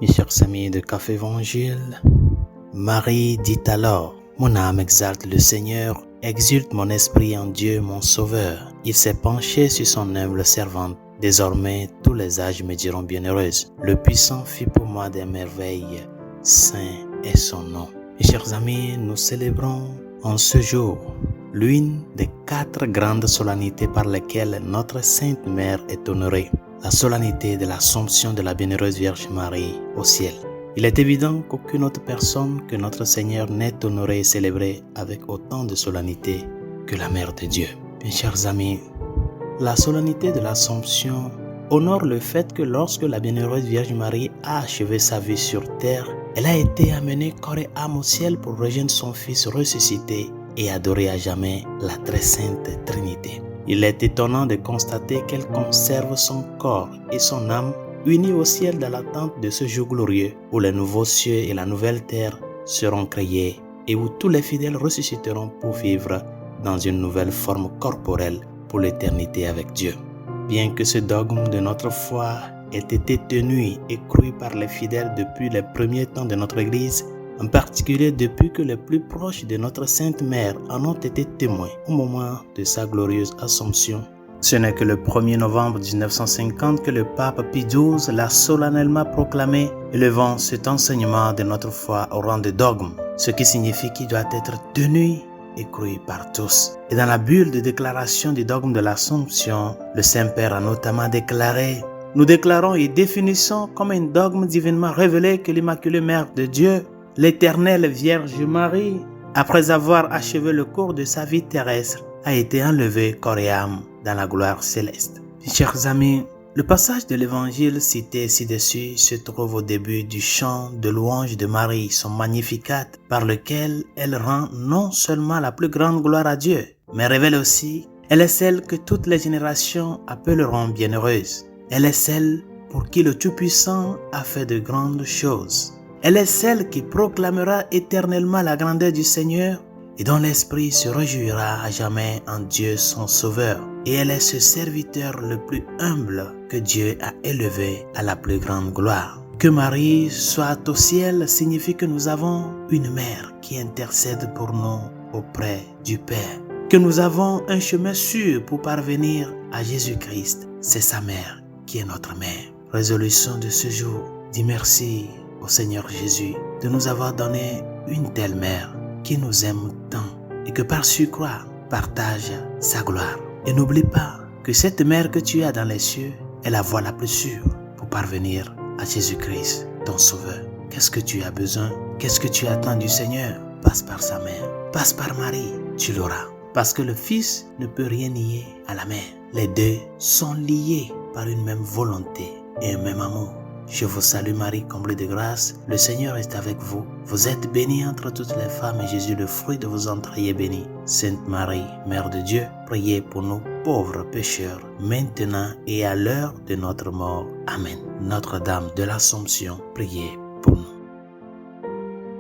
Mes chers amis de Café Évangile, Marie dit alors, mon âme exalte le Seigneur, exulte mon esprit en Dieu mon Sauveur. Il s'est penché sur son humble servante. Désormais, tous les âges me diront bienheureuse. Le puissant fit pour moi des merveilles, saint est son nom. Mes chers amis, nous célébrons en ce jour l'une des 4 grandes solennités par lesquelles notre Sainte Mère est honorée. La solennité de l'Assomption de la Bienheureuse Vierge Marie au ciel. Il est évident qu'aucune autre personne que notre Seigneur n'est honorée et célébrée avec autant de solennité que la Mère de Dieu. Mes chers amis, la solennité de l'Assomption honore le fait que lorsque la Bienheureuse Vierge Marie a achevé sa vie sur terre, elle a été amenée corps et âme au ciel pour rejoindre son Fils ressuscité et adorer à jamais la très sainte Trinité. Il est étonnant de constater qu'elle conserve son corps et son âme unis au ciel dans l'attente de ce jour glorieux où les nouveaux cieux et la nouvelle terre seront créés et où tous les fidèles ressusciteront pour vivre dans une nouvelle forme corporelle pour l'éternité avec Dieu. Bien que ce dogme de notre foi ait été tenu et cru par les fidèles depuis les premiers temps de notre Église, en particulier depuis que les plus proches de notre Sainte Mère en ont été témoins au moment de sa glorieuse Assomption. Ce n'est que le 1er novembre 1950 que le pape Pie XII l'a solennellement proclamé, élevant cet enseignement de notre foi au rang de dogme, ce qui signifie qu'il doit être tenu et cru par tous. Et dans la bulle de déclaration du dogme de l'Assomption, le Saint-Père a notamment déclaré: nous déclarons et définissons comme un dogme divinement révélé que l'Immaculée Mère de Dieu, l'Éternelle Vierge Marie, après avoir achevé le cours de sa vie terrestre, a été enlevée corps et âme dans la gloire céleste. Chers amis, le passage de l'évangile cité ci-dessus se trouve au début du chant de louange de Marie, son Magnificat, par lequel elle rend non seulement la plus grande gloire à Dieu, mais révèle aussi elle est celle que toutes les générations appelleront bienheureuse. Elle est celle pour qui le Tout-Puissant a fait de grandes choses. Elle est celle qui proclamera éternellement la grandeur du Seigneur et dont l'Esprit se réjouira à jamais en Dieu son Sauveur. Et elle est ce serviteur le plus humble que Dieu a élevé à la plus grande gloire. Que Marie soit au ciel signifie que nous avons une mère qui intercède pour nous auprès du Père. Que nous avons un chemin sûr pour parvenir à Jésus-Christ. C'est sa mère qui est notre mère. Résolution de ce jour, dis merci au Seigneur Jésus de nous avoir donné une telle mère qui nous aime tant et que par surcroît partage sa gloire. Et n'oublie pas que cette mère que tu as dans les cieux est la voie la plus sûre pour parvenir à Jésus-Christ, ton Sauveur. Qu'est-ce que tu as besoin? Qu'est-ce que tu attends du Seigneur? Passe par sa mère, passe par Marie, tu l'auras. Parce que le Fils ne peut rien nier à la mère. Les deux sont liés par une même volonté et un même amour. Je vous salue Marie, comblée de grâce, le Seigneur est avec vous. Vous êtes bénie entre toutes les femmes et Jésus, le fruit de vos entrailles, est béni. Sainte Marie, Mère de Dieu, priez pour nous pauvres pécheurs, maintenant et à l'heure de notre mort. Amen. Notre-Dame de l'Assomption, priez